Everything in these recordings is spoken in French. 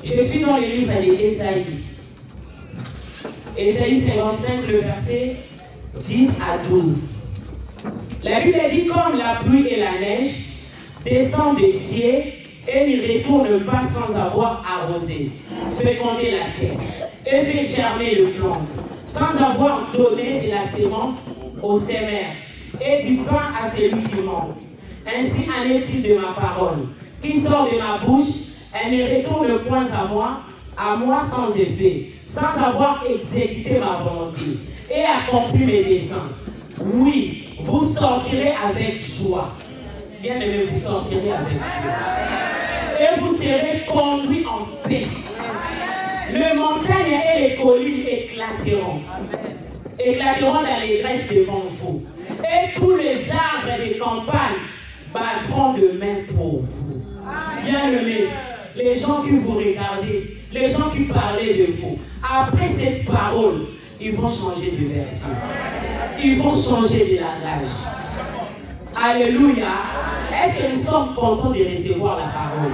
Je suis dans le livre d'Ésaïe. Ésaïe 55, le verset 10 à 12. La Bible dit comme la pluie et la neige descendent des cieux et n'y retournent pas sans avoir arrosé, fécondé la terre et fait germer le plante, sans avoir donné de la sémence aux sémères et du pain à celui qui mange. Ainsi en est-il de ma parole, qui sort de ma bouche, elle ne retourne point à moi sans effet, sans avoir exécuté ma volonté et accompli mes desseins. Oui, vous sortirez avec joie. Bien aimé, vous sortirez avec joie. Et vous serez conduits en paix. Les montagnes et les collines éclateront. Éclateront d'allégresse devant vous. Et tous les arbres des campagnes battront de main pour vous. Bien aimé, les gens qui vous regardez, les gens qui parlaient de vous, après cette parole, ils vont changer de version. Ils vont changer de langage. Alléluia. Est-ce que nous sommes contents de recevoir la parole?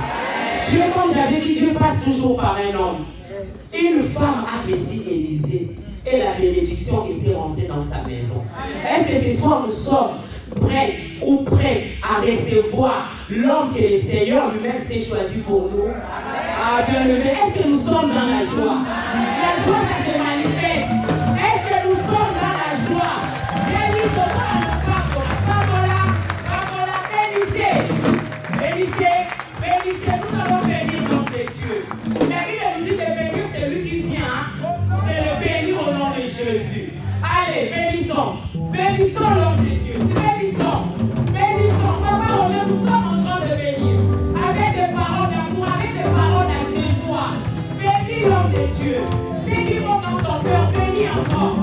Dieu, comme j'avais dit, Dieu passe toujours par un homme. Une femme a laissé Élisée et la bénédiction était rentrée dans sa maison. Est-ce que ce soir nous sommes prêts ou prêts à recevoir l'homme que le Seigneur lui-même s'est choisi pour nous? Ah, bien aimé, est-ce que nous sommes dans la joie? La joie, ça se manifeste. Est-ce que nous sommes dans la joie? Bénissez, nous allons bénir l'homme de Dieu. La Bible nous dit de bénir celui qui vient, de le bénir au nom de Jésus. Allez, bénissons l'homme de Dieu. Bénissons. Papa Roger, nous sommes en train de bénir. Avec des paroles d'amour, avec des paroles de joie. Bénis l'homme de Dieu. Ce qui monte dans ton cœur, bénis encore.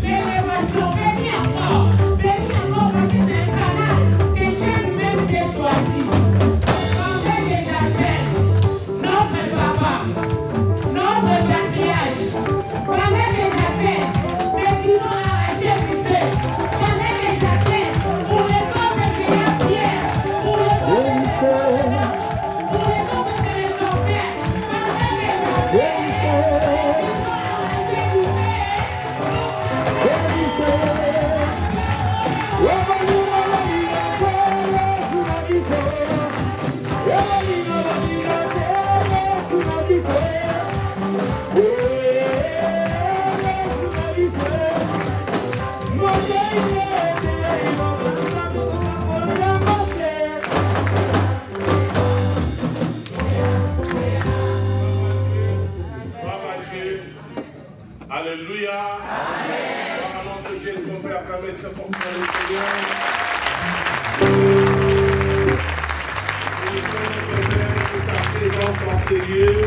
L'élévation, bénis encore. Parce que c'est un canal que Dieu lui-même s'est choisi. Pendant que j'appelle notre papa, notre patriarche, pendant que j'appelle, mais disons arraché du feu, pendant que j'appelle, pour les hommes de Seigneur Pierre, pour les hommes de Seigneur, pour les hommes de Seigneur Père, pendant que j'appelle, disons arraché du feu. Alléluia. Amen. Notre Dieu, est tombé à travers très fort dans le Seigneur. Nous sommes sa présence dans ces lieux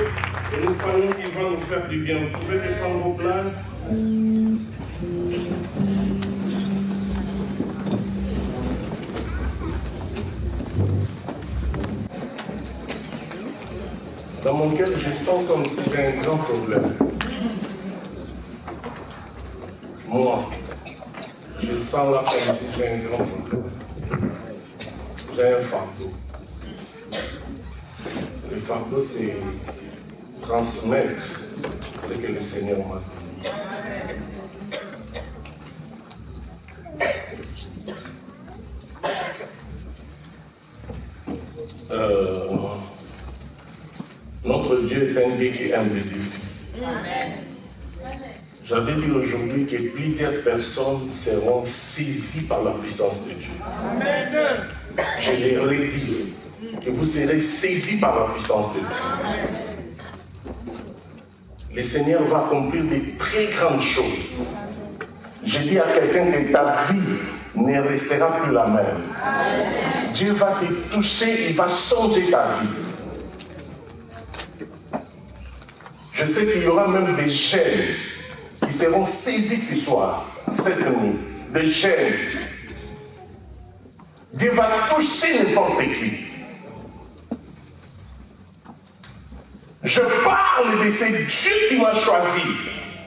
et nous croyons qu'il va nous faire du bien. Vous pouvez prendre vos places. Dans mon cœur, je sens comme si c'était un grand problème. Moi, je sens là comme si j'ai un grand problème. J'ai un fardeau. Le fardeau, c'est transmettre ce que le Seigneur m'a donné. Notre Dieu est un Dieu qui aime les défis. Amen. J'avais lu aujourd'hui que plusieurs personnes seront saisies par la puissance de Dieu. Amen. Je l'ai redit, que vous serez saisis par la puissance de Dieu. Le Seigneur va accomplir des très grandes choses. Je dis à quelqu'un que ta vie ne restera plus la même. Amen. Dieu va te toucher, il va changer ta vie. Je sais qu'il y aura même des jeunes qui seront saisis ce soir, cette nuit, des jeunes. Dieu va toucher n'importe qui. Je parle de ce Dieu qui m'a choisi.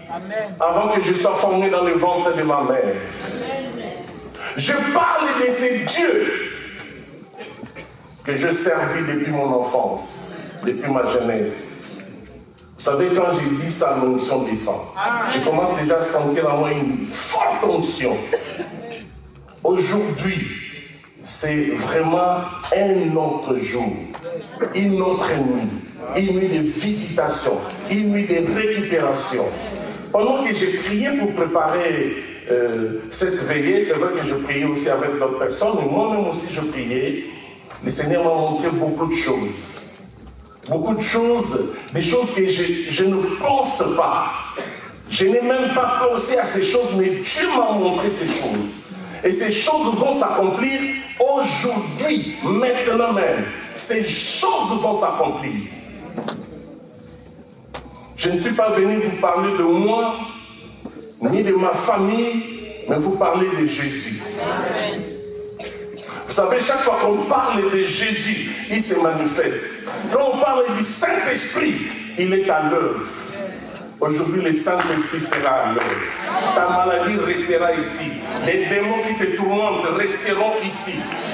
Amen. Avant que je sois formé dans le ventre de ma mère. Amen. Je parle de ce Dieu que je servis depuis mon enfance. depuis ma jeunesse. Vous savez, quand j'ai dit ça, l'onction descend. Je commence déjà à sentir en moi une forte onction. Aujourd'hui, c'est vraiment un autre jour, une autre nuit, une nuit de visitation, une nuit de récupération. Pendant que j'ai prié pour préparer cette veillée, c'est vrai que je priais aussi avec d'autres personnes, mais moi-même aussi je priais. Le Seigneur m'a montré beaucoup de choses. Beaucoup de choses, des choses que je ne pense pas. Je n'ai même pas pensé à ces choses, mais Dieu m'a montré ces choses. Et ces choses vont s'accomplir aujourd'hui, maintenant même. Ces choses vont s'accomplir. Je ne suis pas venu vous parler de moi, ni de ma famille, mais vous parler de Jésus. Amen. Vous savez, chaque fois qu'on parle de Jésus, il se manifeste. Quand on parle du Saint-Esprit, il est à l'œuvre. Aujourd'hui, le Saint-Esprit sera à l'œuvre. Ta maladie restera ici. Les démons qui te tourmentent resteront ici.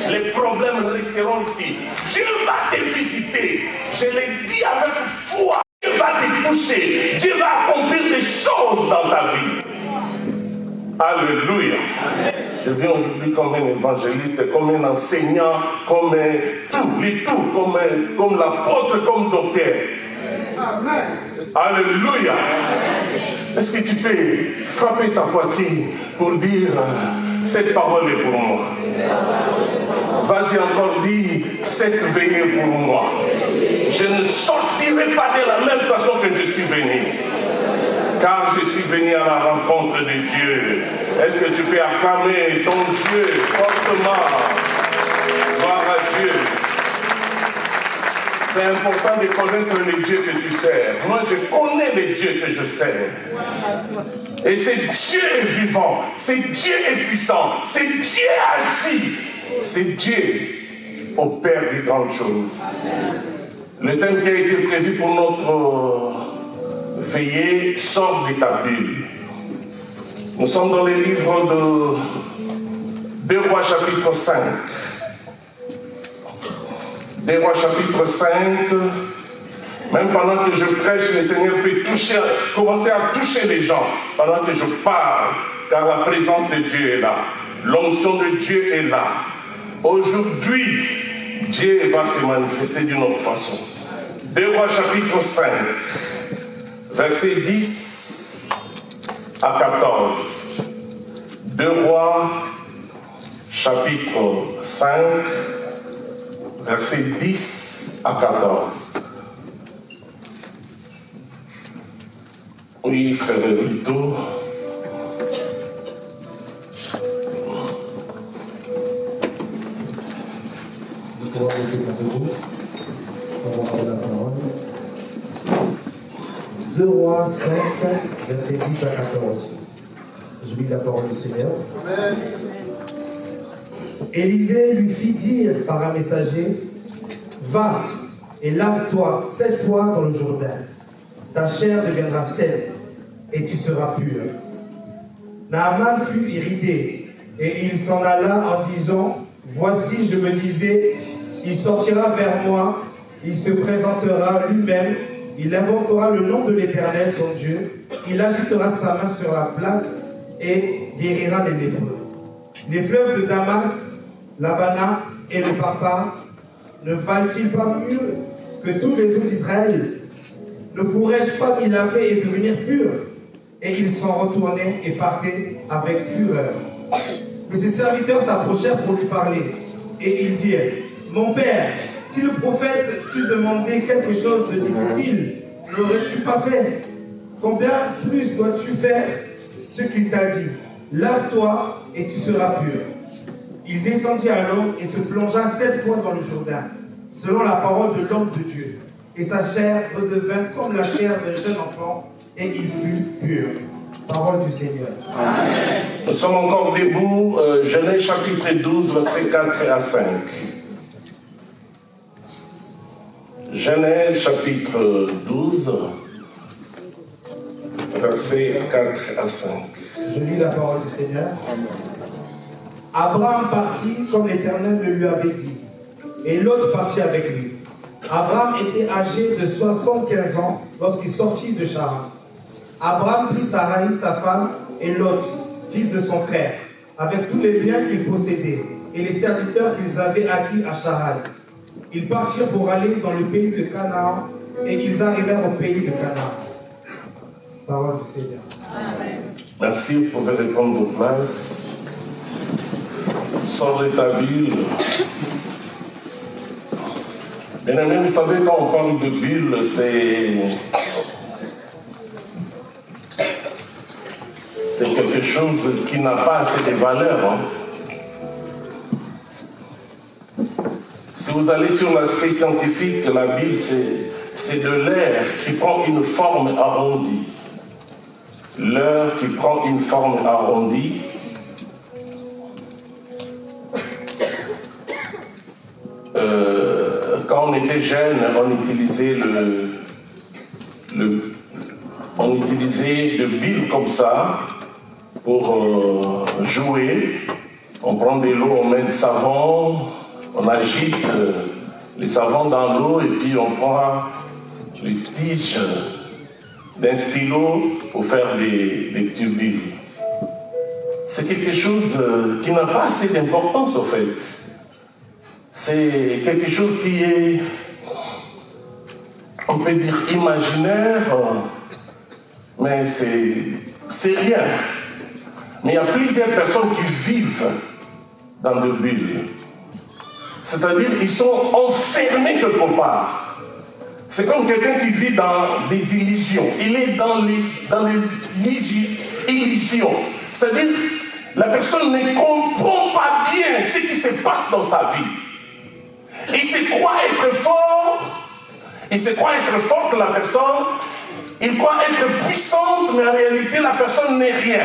Les problèmes resteront ici. Dieu va te visiter. Je l'ai dit avec foi. Dieu va te toucher. Dieu va accomplir des choses dans ta vie. Alléluia. Je viens aujourd'hui comme un évangéliste, comme un enseignant, comme tout, comme l'apôtre, comme docteur. Amen. Alléluia. Est-ce que tu peux frapper ta poitrine pour dire cette parole est pour moi? Vas-y encore, dis cette veillée est pour moi. Je ne sortirai pas de la même façon que je suis venu. Car je suis venu à la rencontre de Dieu. Est-ce que tu peux acclamer ton Dieu fortement? Gloire à Dieu. C'est important de connaître les dieux que tu sers. Moi, je connais les dieux que je sers. Et c'est Dieu vivant, c'est Dieu est puissant, c'est Dieu assis, c'est Dieu opère des grandes choses. Le thème qui a été prévu pour notre veillée sort de ta Bible. Nous sommes dans les livres de 2 Rois chapitre 5. 2 Rois chapitre 5, même pendant que je prêche, le Seigneur peut commencer à toucher les gens pendant que je parle, car la présence de Dieu est là. L'onction de Dieu est là. Aujourd'hui, Dieu va se manifester d'une autre façon. 2 Rois chapitre 5, versets 10 à 14. 2 Rois chapitre 5, versets 10 à 14. Oui, frère Rito. Nous pouvons arrêter pour debout. On va prendre la parole. 2 Rois 5, versets 10 à 14. Je lis la parole du Seigneur. Amen. Élisée lui fit dire par un messager, va et lave-toi 7 fois dans le Jourdain. Ta chair deviendra saine et tu seras pur. Naaman fut irrité et il s'en alla en disant, voici, je me disais, il sortira vers moi, il se présentera lui-même, il invoquera le nom de l'Éternel, son Dieu, il agitera sa main sur la place et guérira les lépreux. Les fleuves de Damas, l'Abana et le Papa ne valent-ils pas mieux que tous les eaux d'Israël? Ne pourrais-je pas m'y laver et devenir pur? Et ils s'en retournaient et partaient avec fureur. Mais ses serviteurs s'approchèrent pour lui parler. Et ils dirent, mon père, si le prophète t'eût demandé quelque chose de difficile, n'aurais-tu pas fait? Combien plus dois-tu faire ce qu'il t'a dit? Lave-toi et tu seras pur. Il descendit alors et se plongea 7 fois dans le Jourdain, selon la parole de l'homme de Dieu. Et sa chair redevint comme la chair d'un jeune enfant, et il fut pur. Parole du Seigneur. Amen. Nous sommes encore debout, Genèse chapitre 12, versets 4 à 5. Genèse chapitre 12, versets 4 à 5. Je lis la parole du Seigneur. Abraham partit comme l'Éternel le lui avait dit, et Lot partit avec lui. Abraham était âgé de 75 ans lorsqu'il sortit de Charan. Abraham prit Sarai, sa femme, et Lot, fils de son frère, avec tous les biens qu'il possédait, et les serviteurs qu'ils avaient acquis à Charan. Ils partirent pour aller dans le pays de Canaan, et ils arrivèrent au pays de Canaan. Parole du Seigneur. Amen. Merci, vous pouvez répondre vos places. Sors de ta ville. Bien aimé, vous savez, quand on parle de ville, c'est quelque chose qui n'a pas assez de valeur. Hein. Si vous allez sur l'aspect scientifique, la ville, c'est de l'air qui prend une forme arrondie. L'air qui prend une forme arrondie. Quand on était jeune, on utilisait on utilisait le billes comme ça pour jouer. On prend de l'eau, on met du savon, on agite les savons dans l'eau et puis on prend les tiges d'un stylo pour faire des petits billes. C'est quelque chose qui n'a pas assez d'importance au fait. C'est quelque chose qui est, on peut dire, imaginaire, mais c'est rien. Mais il y a plusieurs personnes qui vivent dans des bulles. C'est-à-dire qu'ils sont enfermés quelque part. C'est comme quelqu'un qui vit dans des illusions. Il est dans les illusions. C'est-à-dire, la personne ne comprend pas bien ce qui se passe dans sa vie. Il se croit être fort que la personne, il croit être puissante, mais en réalité la personne n'est rien.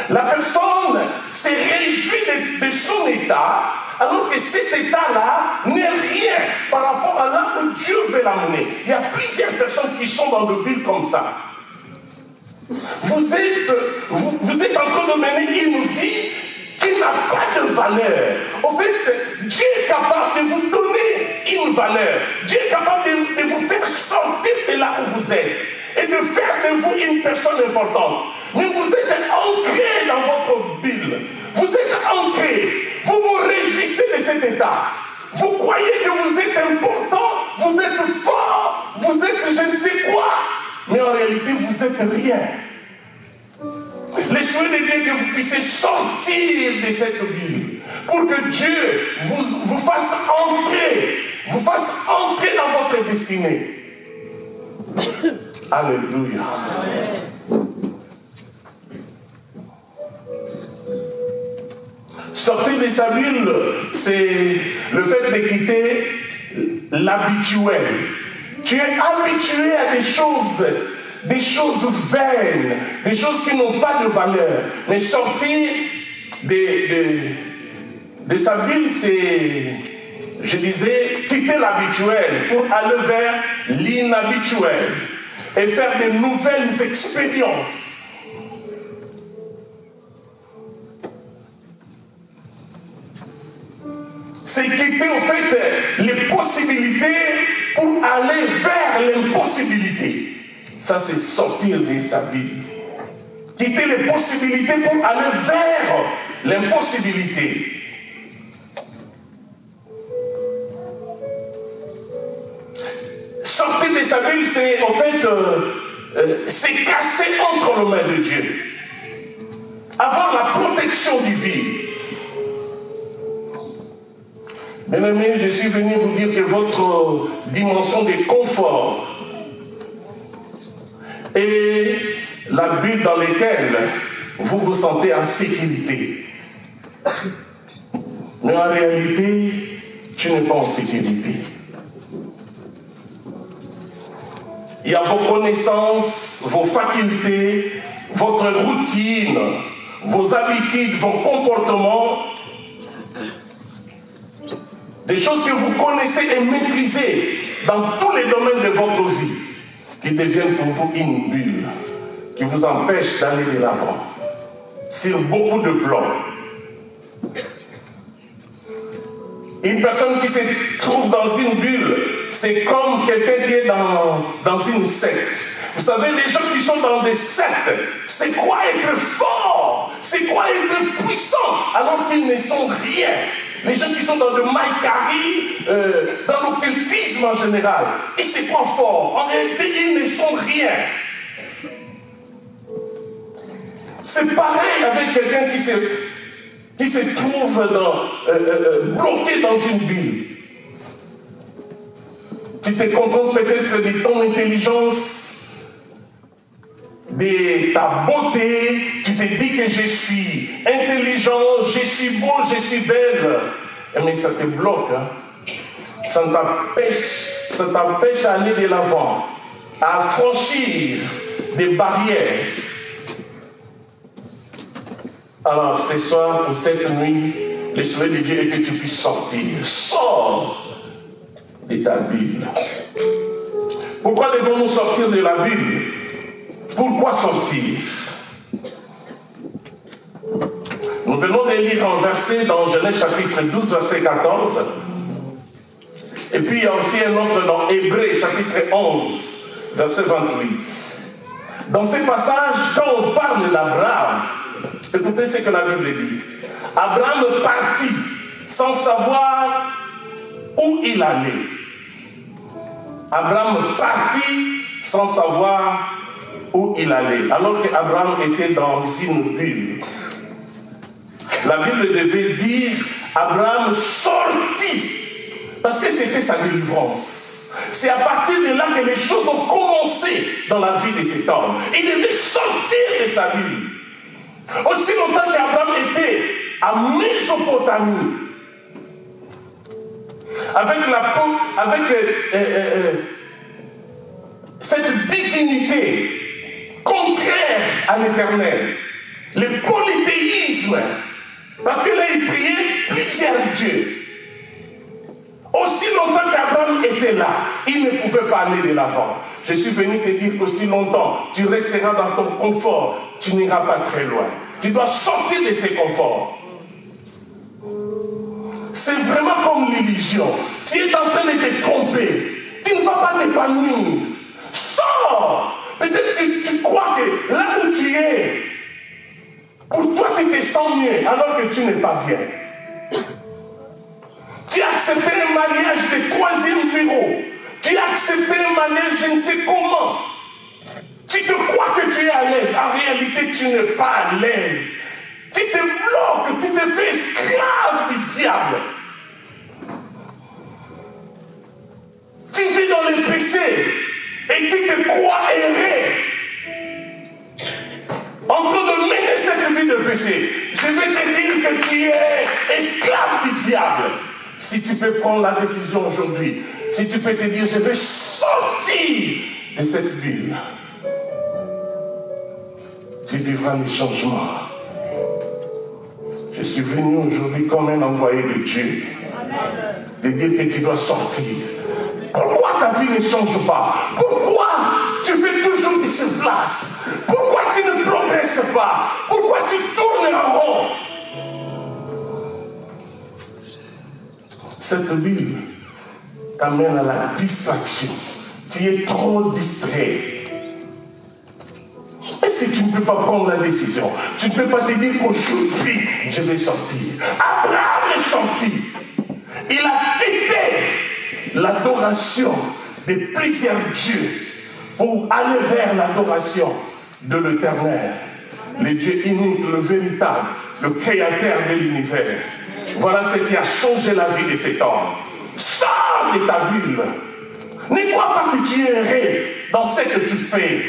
La personne se réjouit de son état, alors que cet état-là n'est rien par rapport à là où Dieu veut l'amener. Il y a plusieurs personnes qui sont dans des bulles comme ça. Vous êtes en train de mener une vie qui n'a pas de valeur. En fait, Dieu est capable de vous donner une valeur. Dieu est capable de vous faire sortir de là où vous êtes et de faire de vous une personne importante. Mais vous êtes ancré dans votre bulle. Vous êtes ancré. Vous vous réjouissez de cet état. Vous croyez que vous êtes important, vous êtes fort, vous êtes je ne sais quoi. Mais en réalité, vous êtes rien. Les souhaits de Dieu que vous puissiez sortir de cette bulle pour que Dieu vous fasse entrer dans votre destinée. Alléluia. Sortir de sa bulle, c'est le fait de quitter l'habituel. Tu es habitué à des choses vaines, des choses qui n'ont pas de valeur. Mais sortir de sa bulle, c'est, je disais, quitter l'habituel pour aller vers l'inhabituel et faire de nouvelles expériences. C'est quitter en fait les possibilités pour aller vers l'impossibilité. Ça, c'est sortir de sa vie. Quitter les possibilités pour aller vers l'impossibilité. Sortir de sa vie, c'est en fait c'est casser entre les mains de Dieu. Avoir la protection divine. Bien aimé, je suis venu vous dire que votre dimension de confort et la bulle dans laquelle vous vous sentez en sécurité. Mais en réalité, tu n'es pas en sécurité. Il y a vos connaissances, vos facultés, votre routine, vos habitudes, vos comportements, des choses que vous connaissez et maîtrisez dans tous les domaines de votre vie, qui deviennent pour vous une bulle, qui vous empêche d'aller de l'avant, sur beaucoup de plans. Une personne qui se trouve dans une bulle c'est comme quelqu'un qui est dans une secte. Vous savez, les gens qui sont dans des sectes, c'est quoi être fort? C'est quoi être puissant alors qu'ils ne sont rien? Les gens qui sont dans le maïkari, dans l'occultisme en général, et c'est quoi fort? En réalité, ils ne sont rien. C'est pareil avec quelqu'un qui se trouve bloqué dans une bulle. Tu te contentes peut-être de ton intelligence, de ta beauté, tu te dis que je suis intelligent, je suis beau, je suis belle. Mais ça te bloque. Hein? Ça t'empêche à aller de l'avant, à franchir des barrières. Alors, ce soir, pour cette nuit, le souhait de Dieu est que tu puisses sortir. Sors de ta Bible. Pourquoi devons-nous sortir de la Bible? Pourquoi sortir? Nous venons de lire un verset dans Genèse chapitre 12, verset 14. Et puis il y a aussi un autre dans Hébreux chapitre 11, verset 28. Dans ces passages, quand on parle d'Abraham, écoutez ce que la Bible dit. Abraham partit sans savoir où il allait. Abraham partit sans savoir où il allait. Alors qu'Abraham était dans une bulle. La Bible devait dire Abraham sortit. Parce que c'était sa délivrance. C'est à partir de là que les choses ont commencé dans la vie de cet homme. Il devait sortir de sa bulle. Aussi longtemps qu'Abraham était à Mésopotamie, avec cette divinité contraire à l'Éternel, le polythéisme, parce que là il priait plusieurs dieux. Aussi longtemps qu'Abraham était là, il ne pouvait pas aller de l'avant. Je suis venu te dire qu'aussi longtemps, tu resteras dans ton confort, tu n'iras pas très loin. Tu dois sortir de ces conforts. C'est vraiment comme l'illusion. Tu es en train de te tromper. Tu ne vas pas t'épanouir. Sors! Peut-être que tu crois que là où tu es, pour toi tu te sens mieux alors que tu n'es pas bien. Tu as accepté un mariage de 3e bureau. Tu as accepté un mariage je ne sais comment. Tu te crois que tu es à l'aise. En réalité, tu n'es pas à l'aise. Tu te bloques, tu te fais esclave du diable. Tu vis dans le péché et tu te crois errer. En train de mener cette vie de péché, je vais te dire que tu es esclave du diable. Si tu peux prendre la décision aujourd'hui, si tu peux te dire, je vais sortir de cette ville, tu vivras les changements. Je suis venu aujourd'hui comme un envoyé de Dieu, de dire que tu dois sortir. Pourquoi ta vie ne change pas? Pourquoi tu fais toujours de cette place? Pourquoi tu ne progresses pas? Pourquoi tu tournes en rond? Cette Bible t'amène à la distraction. Tu es trop distrait. Est-ce que tu ne peux pas prendre la décision? Tu ne peux pas te dire qu'aujourd'hui, je vais sortir. Abraham est sorti. Il a quitté l'adoration de plusieurs dieux pour aller vers l'adoration de l'Éternel, le Dieu unique, le véritable, le créateur de l'univers. Voilà ce qui a changé la vie de cet homme. Sors de ta bulle. Ne crois pas que tu es erré dans ce que tu fais.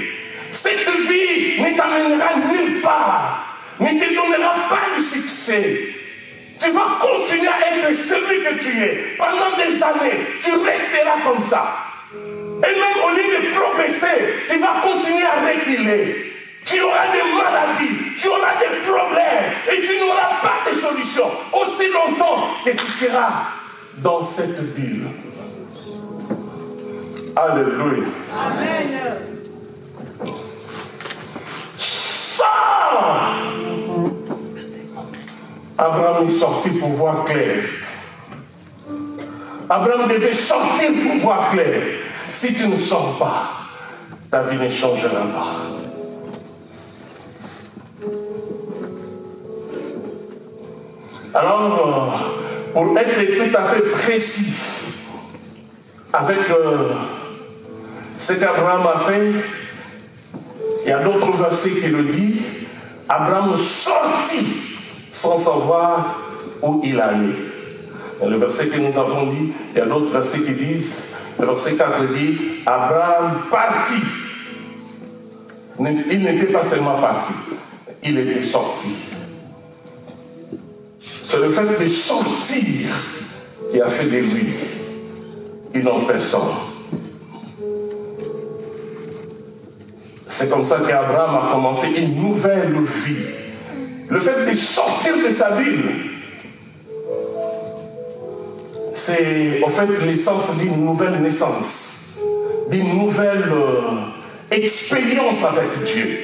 Cette vie ne t'amènera nulle part, ne te donnera pas le succès. Tu vas continuer à être celui que tu es. Pendant des années, tu resteras comme ça. Et même au lieu de progresser, tu vas continuer à reculer. Tu auras des maladies, tu auras des problèmes et tu n'auras pas de solution aussi longtemps que tu seras dans cette ville. Alléluia. Amen. Sors! Abraham est sorti pour voir clair. Abraham devait sortir pour voir clair. Si tu ne sors pas, ta vie ne changera pas. Alors, pour être tout à fait précis avec ce qu'Abraham a fait, il y a d'autres versets qui le disent. Abraham sortit sans savoir où il allait. Dans le verset que nous avons dit, il y a d'autres versets qui disent, le verset 4 dit, Abraham partit. Il n'était pas seulement parti, il était sorti. C'est le fait de sortir qui a fait de lui une autre personne. C'est comme ça qu'Abraham a commencé une nouvelle vie. Le fait de sortir de sa ville, c'est en fait l'essence d'une nouvelle naissance, d'une nouvelle expérience avec Dieu.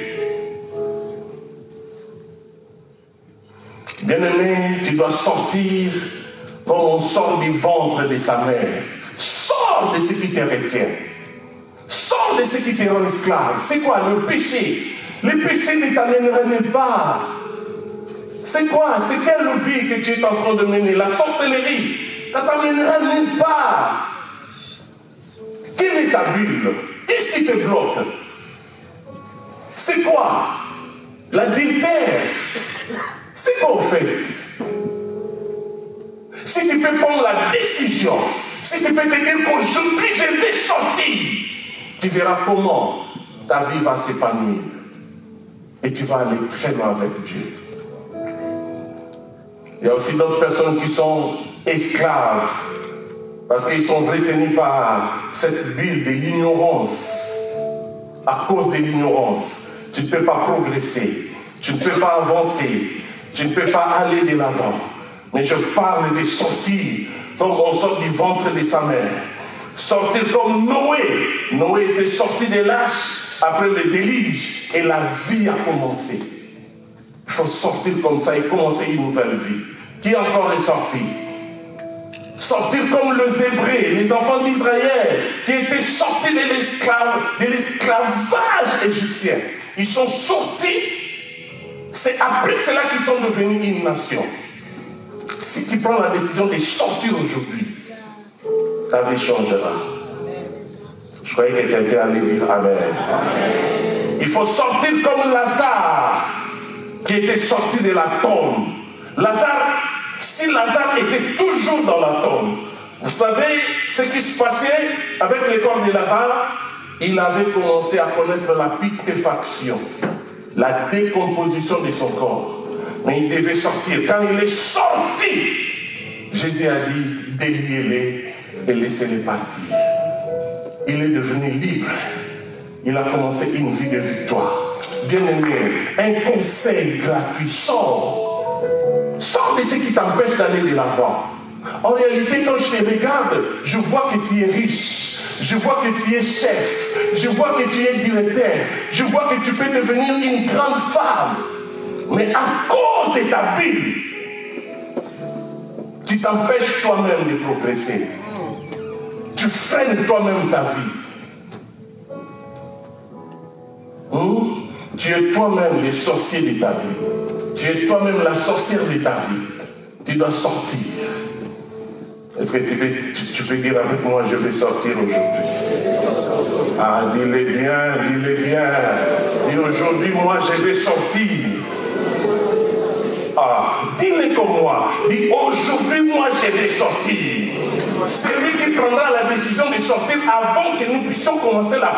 Bien-aimé, tu dois sortir comme on sort du ventre de sa mère. Sors de ce qui te retient. Sors de ce qui te rend esclave. C'est quoi le péché? Le péché ne t'amènera nulle part. C'est quoi? C'est quelle vie que tu es en train de mener? La sorcellerie ne t'amènera nulle part. Quelle est ta bulle? Qu'est-ce qui te bloque? C'est quoi? L'adultère. C'est quoi au fait? Si tu peux prendre la décision, si tu peux te dire qu'aujourd'hui je vais sortir, tu verras comment ta vie va s'épanouir. Et tu vas aller très loin avec Dieu. Il y a aussi d'autres personnes qui sont esclaves parce qu'ils sont retenus par cette bulle de l'ignorance. À cause de l'ignorance, tu ne peux pas progresser, tu ne peux pas avancer, tu ne peux pas aller de l'avant. Mais je parle de sortir comme on sort du ventre de sa mère. Sortir comme Noé. Noé était sorti de l'arche après le déluge et la vie a commencé. Il faut sortir comme ça et commencer une nouvelle vie. Qui encore est sorti? Sortir comme les Hébreux, les enfants d'Israël, qui étaient sortis de l'esclavage égyptien. Ils sont sortis, c'est après cela qu'ils sont devenus une nation. Si tu prends la décision de sortir aujourd'hui, ta vie changera. Je croyais que quelqu'un allait dire Amen. Il faut sortir comme Lazare, qui était sorti de la tombe. Si Lazare était toujours dans la tombe, vous savez ce qui se passait avec le corps de Lazare? Il avait commencé à connaître la putréfaction, la décomposition de son corps. Mais il devait sortir. Quand il est sorti, Jésus a dit, déliez-les et laissez-les partir. Il est devenu libre. Il a commencé une vie de victoire. Bien-aimé, un conseil gratuit, sors. Sors de ce qui t'empêche d'aller de l'avant. En réalité, quand je te regarde, je vois que tu es riche. Je vois que tu es chef. Je vois que tu es directeur. Je vois que tu peux devenir une grande femme. Mais à cause de ta vie, tu t'empêches toi-même de progresser. Tu freines toi-même ta vie. Tu es toi-même le sorcier de ta vie. Tu es toi-même la sorcière de ta vie. Tu dois sortir. Est-ce que tu peux dire avec moi, je vais sortir aujourd'hui? Ah, dis-le bien, dis-le bien. Dis aujourd'hui, moi, je vais sortir. Ah, dis-le comme moi. Dis aujourd'hui, moi, je vais sortir. C'est lui qui prendra la décision de sortir avant que nous puissions commencer la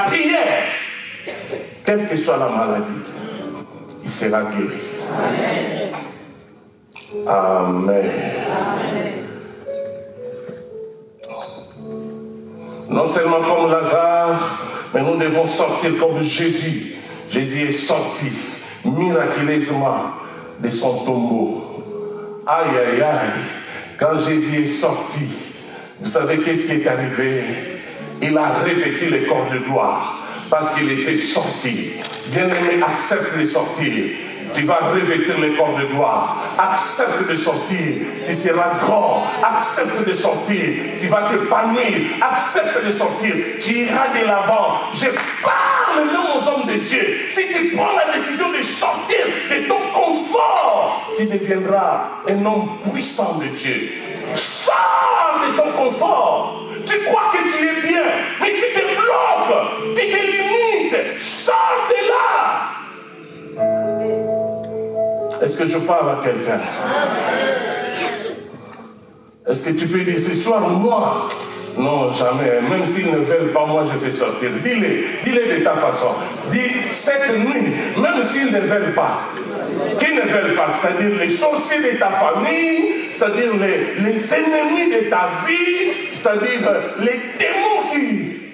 prière. Quelle que soit la maladie, il sera guéri. Amen. Amen. Amen. Non seulement comme Lazare, mais nous devons sortir comme Jésus. Jésus est sorti miraculeusement de son tombeau. Aïe, aïe, aïe. Quand Jésus est sorti, vous savez qu'est-ce qui est arrivé? Il a revêtu le corps de gloire parce qu'il était sorti. Bien-aimé, accepte de sortir. Tu vas revêtir le corps de gloire. Accepte de sortir. Tu seras grand. Accepte de sortir. Tu vas te panir. Accepte de sortir. Tu iras de l'avant. Je parle même aux hommes de Dieu. Si tu prends la décision de sortir de ton confort, tu deviendras un homme puissant de Dieu. Sors de ton confort. Tu crois que tu es bien, mais tu te bloques, tu te limites. Sors de là. Est-ce que je parle à quelqu'un? Est-ce que tu peux dire ce soir, moi? Non, jamais. Même s'ils ne veulent pas, moi je vais sortir. Dis-le de ta façon. Dis cette nuit, même s'ils ne veulent pas. Qui ne veulent pas, c'est-à-dire les sorciers de ta famille, c'est-à-dire les ennemis de ta vie, c'est-à-dire les démons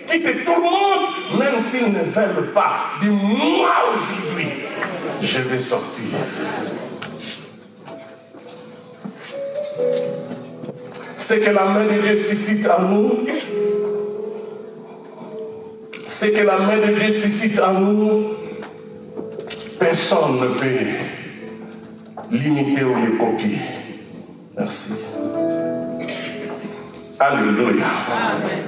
qui te tourmentent, même s'ils ne veulent pas. Dis-moi aujourd'hui, je vais sortir. C'est que la main de Dieu suscite en nous. C'est que la main de Dieu suscite en nous. Personne ne peut l'imiter ou le copier. Merci. Alléluia. Amen.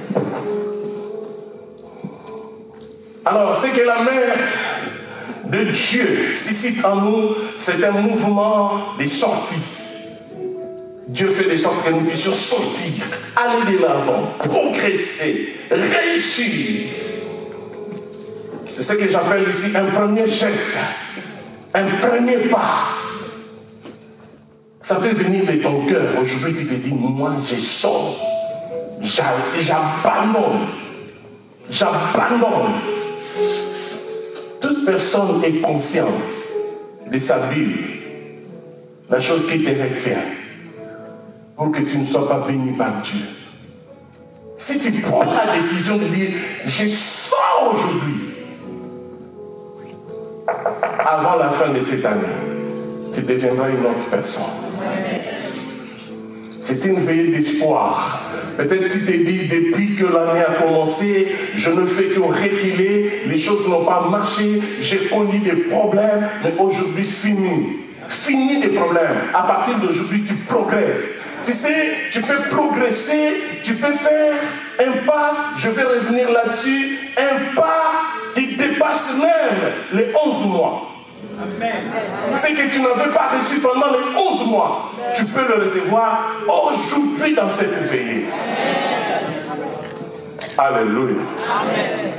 Alors, c'est que la main de Dieu suscite en nous, c'est un mouvement de sortie. Dieu fait de sorte que nous puissions sortir, aller de l'avant, progresser, réussir. C'est ce que j'appelle ici un premier geste, un premier pas. Ça peut venir de ton cœur. Aujourd'hui, tu te dis, moi, je sors. J'abandonne. J'abandonne. Toute personne est consciente de sa Bible, la chose qui te retient, pour que tu ne sois pas béni par Dieu. Si tu prends la décision de dire, je sors aujourd'hui, avant la fin de cette année, tu deviendras une autre personne. C'est une veillée d'espoir. Peut-être tu te dis, depuis que l'année a commencé, je ne fais que reculer, les choses n'ont pas marché, j'ai connu des problèmes, mais aujourd'hui, fini. Fini des problèmes. À partir d'aujourd'hui, tu progresses. Tu sais, tu peux progresser, tu peux faire un pas, je vais revenir là-dessus, un pas qui dépasse même les 11 mois. C'est que tu n'avais pas reçu pendant les 11 mois. Tu peux le recevoir aujourd'hui dans cette veillée. Alléluia. Amen.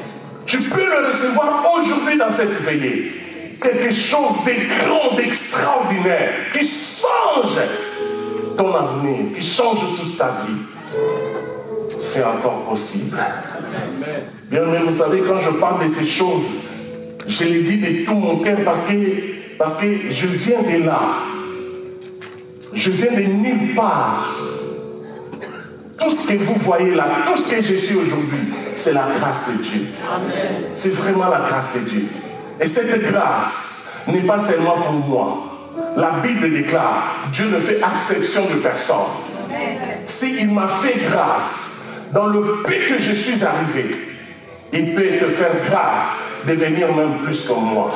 Tu peux le recevoir aujourd'hui dans cette veillée. Quelque chose de grand, d'extraordinaire, qui change ton avenir, qui change toute ta vie. C'est encore possible. Bien, mais vous savez, quand je parle de ces choses, je les dis de tout mon cœur parce que je viens de là. Je viens de nulle part. Tout ce que vous voyez là, tout ce que je suis aujourd'hui, c'est la grâce de Dieu. C'est vraiment la grâce de Dieu. Et cette grâce n'est pas seulement pour moi. La Bible déclare, Dieu ne fait exception de personne. S'il m'a fait grâce dans le peu que je suis arrivé, il peut te faire grâce de venir même plus que moi.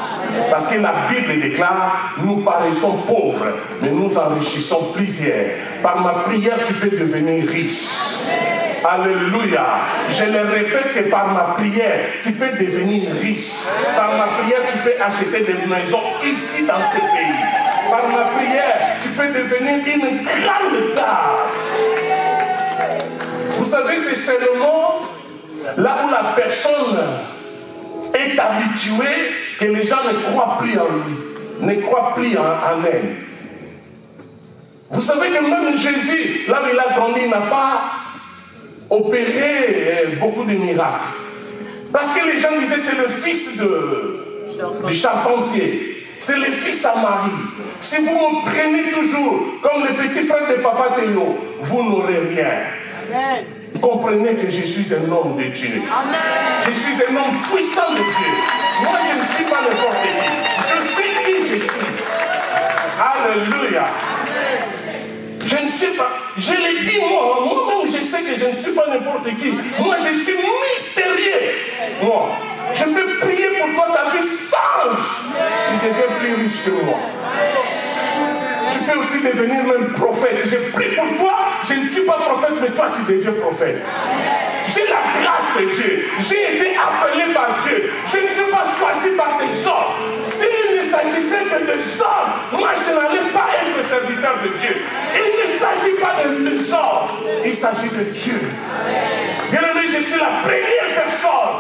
Parce que la Bible déclare, nous paraissons pauvres, mais nous enrichissons plusieurs. Par ma prière, tu peux devenir riche. Alléluia. Je le répète que par ma prière, tu peux devenir riche. Par ma prière, tu peux acheter des maisons ici dans ce pays. Par ma prière, tu peux devenir une grande dame. Vous savez, c'est seulement là où la personne est habituée que les gens ne croient plus en lui, ne croient plus en elle. Vous savez que même Jésus, là où il a grandi, n'a pas opéré beaucoup de miracles. Parce que les gens disaient c'est le fils du charpentier, c'est le fils à Marie. Si vous me prenez toujours comme le petit frère de Papa Théo, vous n'aurez rien. Amen. Comprenez que je suis un homme de Dieu. Amen. Je suis un homme puissant de Dieu. Moi, je ne suis pas n'importe qui. Je sais qui je suis. Alléluia. Je ne suis pas... Je l'ai dit moi-même, je sais que je ne suis pas n'importe qui. Moi, je suis mystérieux. Moi, je peux prier pour toi, ta vie change. Tu deviens plus riche que moi. Tu peux aussi devenir même prophète. J'ai pris pour toi, je ne suis pas prophète, mais toi tu deviens prophète. J'ai la grâce de Dieu. J'ai été appelé par Dieu. Je ne suis pas choisi par des hommes. S'il ne s'agissait que de hommes, moi je n'allais pas être serviteur de Dieu. Il ne s'agit pas de hommes, il s'agit de Dieu. Bien-aimé, je suis la première personne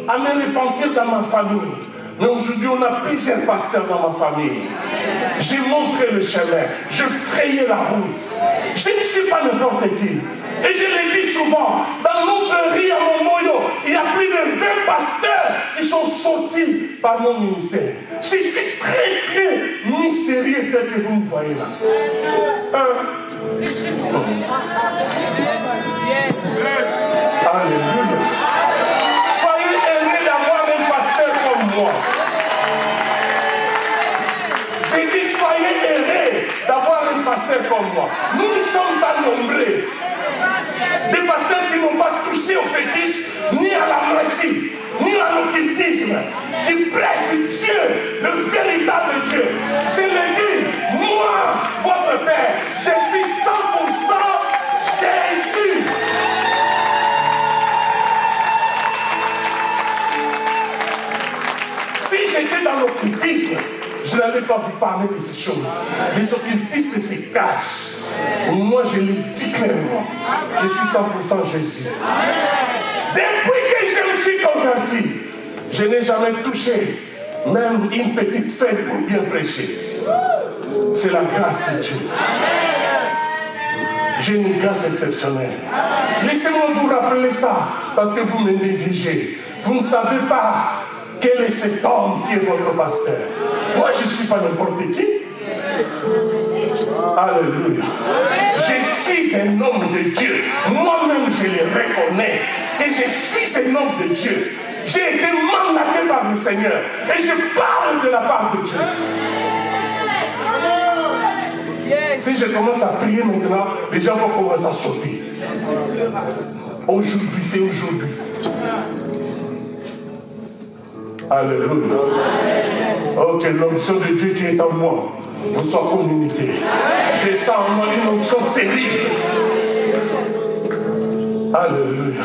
à me repentir dans ma famille. Mais aujourd'hui, on a plusieurs pasteurs dans ma famille. J'ai montré le chemin. Je frayais la route. Je ne suis pas n'importe qui. Et je le dis souvent, dans notre riz à Momoyo, il y a plus de 20 pasteurs qui sont sortis par mon ministère. Je suis très, très mystérieux tel que vous me voyez là. Alléluia. Soyez heureux d'avoir un pasteur comme moi. J'ai dit, soyez heureux d'avoir un pasteur comme moi. Nous ne sommes pas nombreux. Des pasteurs qui n'ont pas touché au fétiche, ni à la magie, ni à l'occultisme, qui prêchent Dieu, le véritable Dieu. Je le dis, moi, votre Père, je suis 100% Jésus. Si j'étais dans l'occultisme, je n'allais pas vous parler de ces choses. Les occultistes se cachent. Moi, je le dis clairement. Je suis 100% Jésus. Depuis que je me suis converti, je n'ai jamais touché même une petite fête pour bien prêcher. C'est la grâce de Dieu. J'ai une grâce exceptionnelle. Laissez-moi vous rappeler ça, parce que vous me négligez. Vous ne savez pas quel est cet homme qui est votre pasteur. Moi, je ne suis pas n'importe qui. Alléluia. Je suis un homme de Dieu. Moi-même, je le reconnais. Et je suis un homme de Dieu. J'ai été mandaté par le Seigneur. Et je parle de la part de Dieu. Si je commence à prier maintenant, les gens vont commencer à sauter. Aujourd'hui, c'est aujourd'hui. Alléluia. Oh, que l'onction de Dieu qui est en moi vous soit communiquée. Je sens en moi une onction terrible. Alléluia.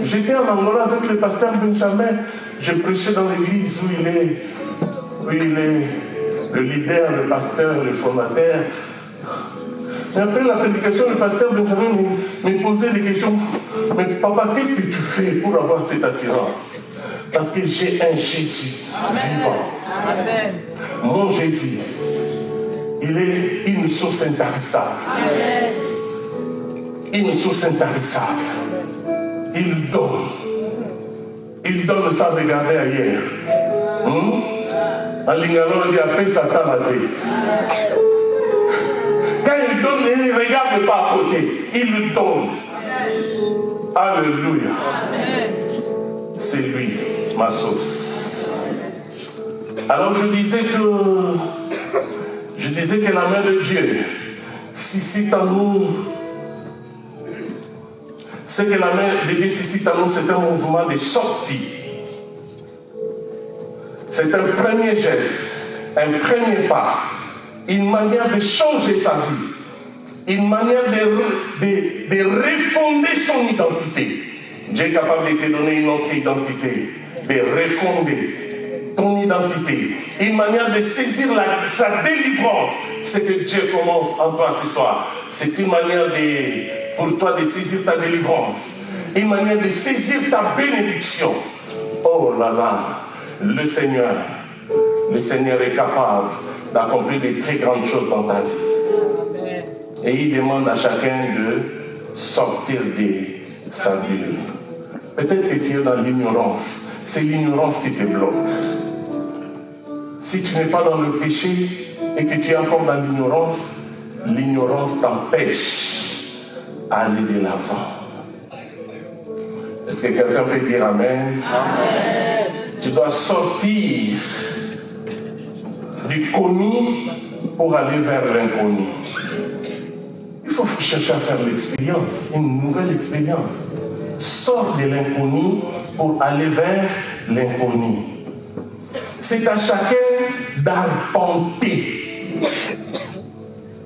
J'étais en Angola avec le pasteur Benjamin. Je prêchais dans l'église où il est le leader, le pasteur, le formateur. Et après la prédication, le pasteur Benjamin me posait des questions. Mais papa, qu'est-ce que tu fais pour avoir cette assurance? Parce que j'ai un Jésus vivant. Amen. Mon Jésus, il est une source intarissable. Amen. Une source intarissable. Il donne. Il donne sans regarder ailleurs. En l'ignorant, il appelle Satan à Dieu. Quand il donne, il ne regarde pas à côté. Il donne. Alléluia. C'est lui, ma source. Alors je disais que la main de Dieu suscite en nous. Ce que la main de Dieu suscite en nous, c'est un mouvement de sortie. C'est un premier geste, un premier pas, une manière de changer sa vie, une manière de refonder son identité. Dieu est capable de te donner une autre identité, de refonder ton identité, une manière de saisir sa délivrance. Ce que Dieu commence en toi ce soir, c'est une manière pour toi de saisir ta délivrance, une manière de saisir ta bénédiction. Oh là là, le Seigneur est capable d'accomplir de très grandes choses dans ta vie. Et il demande à chacun de sortir de sa vie. Peut-être que tu es dans l'ignorance. C'est l'ignorance qui te bloque. Si tu n'es pas dans le péché et que tu es encore dans l'ignorance t'empêche à aller de l'avant. Est-ce que quelqu'un peut dire Amen? Amen. Tu dois sortir du connu pour aller vers l'inconnu. Il faut chercher à faire l'expérience, une nouvelle expérience. Sors de l'inconnu pour aller vers l'inconnu. c'est à chacun d'arpenter.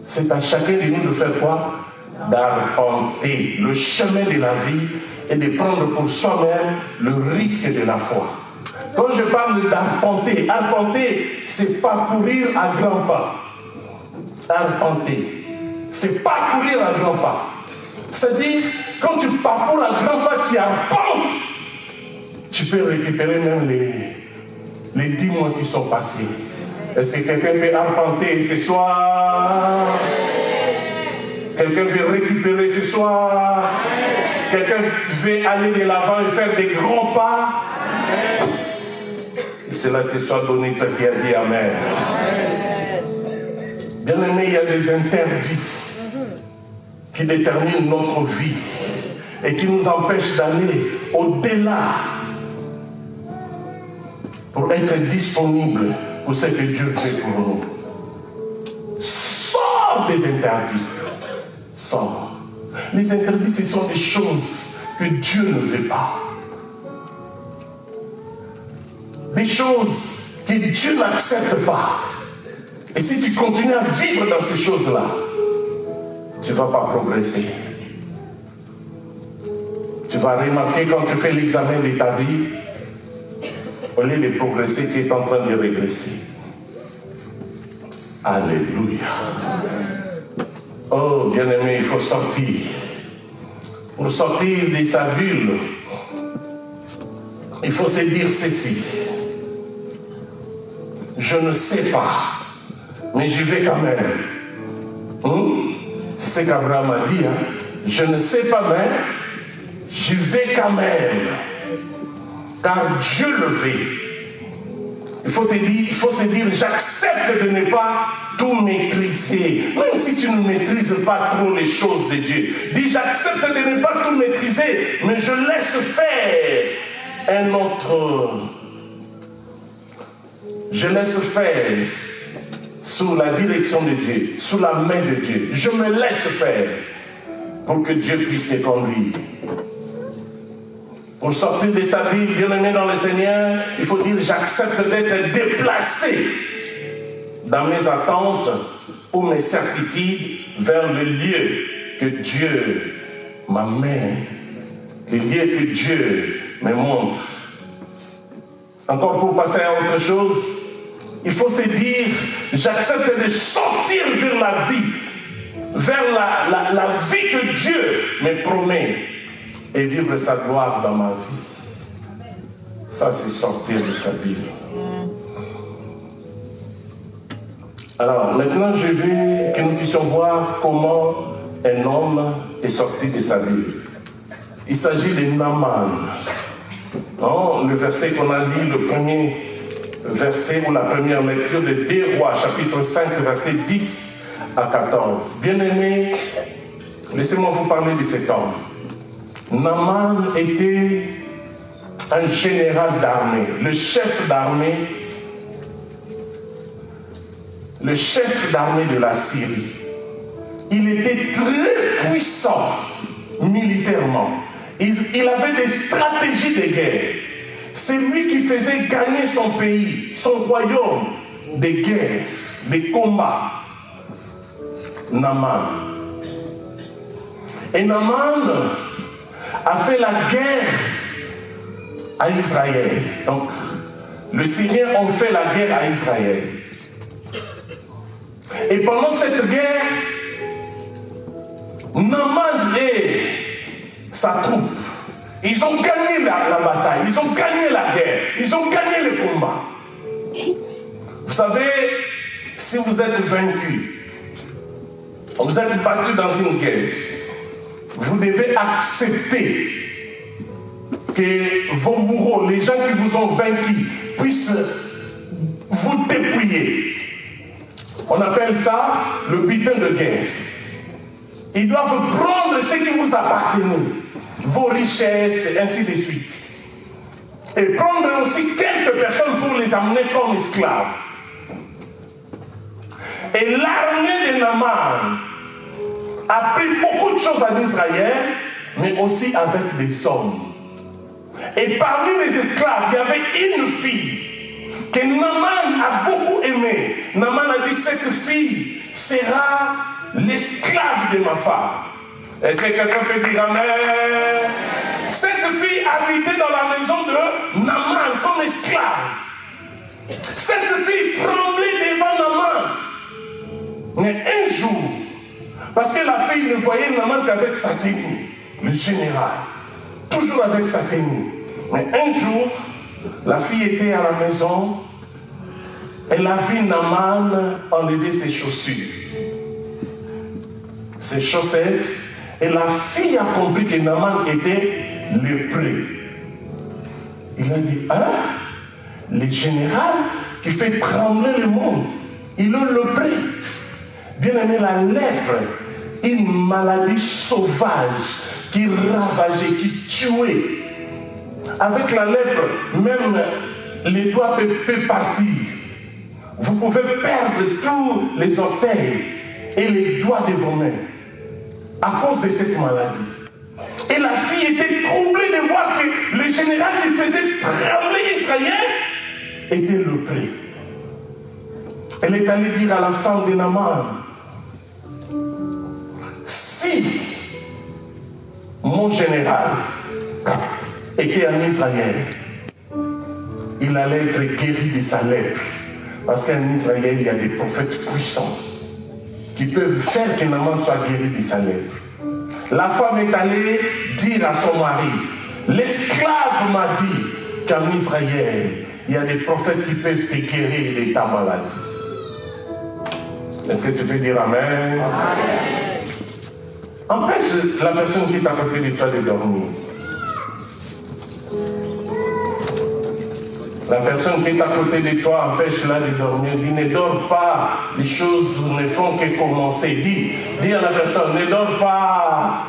C'est à chacun de nous de faire quoi? D'arpenter le chemin de la vie et de prendre pour soi-même le risque de la foi. Quand je parle d'arpenter, arpenter, c'est pas courir à grands pas. Arpenter, c'est pas courir à grands pas. C'est-à-dire, quand tu parcours à grands pas, tu arpentes. Tu peux récupérer même les 10 mois qui sont passés. Est-ce que quelqu'un peut arpenter ce soir? Quelqu'un veut récupérer ce soir? Quelqu'un veut aller de l'avant et faire des grands pas? Que cela te soit donné, toi qui as dit Amen. Bien aimé, il y a des interdits qui déterminent notre vie et qui nous empêchent d'aller au-delà pour être disponible pour ce que Dieu fait pour nous. Sors des interdits. Sors. Les interdits, ce sont des choses que Dieu ne veut pas. Des choses que Dieu n'accepte pas. Et si tu continues à vivre dans ces choses-là, tu ne vas pas progresser. Tu vas remarquer quand tu fais l'examen de ta vie, au lieu de progresser, tu es en train de régresser. Alléluia. Oh, bien-aimé, il faut sortir. Pour sortir de sa bulle, il faut se dire ceci. Je ne sais pas, mais j'y vais quand même. C'est ce qu'Abraham a dit. Je ne sais pas, mais j'y vais quand même. Car Dieu le veut. Il faut se dire, j'accepte de ne pas tout maîtriser. Même si tu ne maîtrises pas trop les choses de Dieu. Dis, j'accepte de ne pas tout maîtriser, mais je laisse faire un autre. Je laisse faire sous la direction de Dieu, sous la main de Dieu. Je me laisse faire pour que Dieu puisse te conduire. Pour sortir de sa vie, bien-aimé dans le Seigneur, il faut dire, j'accepte d'être déplacé dans mes attentes ou mes certitudes vers le lieu que Dieu m'amène, le lieu que Dieu me montre. Encore pour passer à autre chose, il faut se dire, j'accepte de sortir vers la vie, vers la vie que Dieu me promet et vivre sa gloire dans ma vie. Ça, c'est sortir de sa Bible. Alors, maintenant, je veux que nous puissions voir comment un homme est sorti de sa Bible. Il s'agit de Naaman. Non, le verset qu'on a lu, le premier verset ou la première lecture de 2 Rois, chapitre 5, verset 10 à 14. Bien-aimés, laissez-moi vous parler de cet homme. Naaman était un général d'armée, le chef d'armée de la Syrie. Il était très puissant militairement. Il avait des stratégies de guerre. C'est lui qui faisait gagner son pays, son royaume, des guerres, des combats. Naaman. Et Naaman a fait la guerre à Israël. Donc, le Seigneur a fait la guerre à Israël. Et pendant cette guerre, Naaman et sa troupe, ils ont gagné la bataille, ils ont gagné la guerre, ils ont gagné le combat. Vous savez, si vous êtes vaincu, vous êtes battu dans une guerre, vous devez accepter que vos bourreaux, les gens qui vous ont vaincu, puissent vous dépouiller. On appelle ça le butin de guerre. Ils doivent prendre ce qui vous appartenait, vos richesses, ainsi de suite. Et prendre aussi quelques personnes pour les amener comme esclaves. Et l'armée de Naaman a pris beaucoup de choses en Israël, mais aussi avec des hommes. Et parmi les esclaves, il y avait une fille que Naaman a beaucoup aimé. Naaman a dit, cette fille sera l'esclave de ma femme. Est-ce que quelqu'un peut dire amen? Cette fille habitait dans la maison de Naaman comme esclave. Cette fille tremblait devant Naaman. Mais un jour, parce que la fille ne voyait Naaman qu'avec sa tenue, le général, toujours avec sa tenue. Mais un jour, la fille était à la maison, elle a vu Naaman enlever ses chaussures, ses chaussettes, et la fille a compris que Naaman était lépreux. Il a dit, hein? Le général qui fait trembler le monde, il est lépreux. Bien aimé, la lèpre, une maladie sauvage qui ravageait, qui tuait. Avec la lèpre, même les doigts peuvent partir. Vous pouvez perdre tous les orteils et les doigts de vos mains à cause de cette maladie. Et la fille était troublée de voir que le général qui faisait trembler Israël était lépreux. Elle est allée dire à la femme de Naaman, si mon général était en Israël, il allait être guéri de sa lèpre. Parce qu'en Israël, il y a des prophètes puissants qui peuvent faire que Naaman soit guéri de sa lèpre. La femme est allée dire à son mari, l'esclave m'a dit qu'en Israël, il y a des prophètes qui peuvent te guérir de ta maladie. Est-ce que tu peux dire amen? Amen. Empêche la personne qui est à côté de toi de dormir. La personne qui est à côté de toi, empêche-la de dormir. Dis, ne dors pas. Les choses ne font que commencer. Dis à la personne, ne dors pas.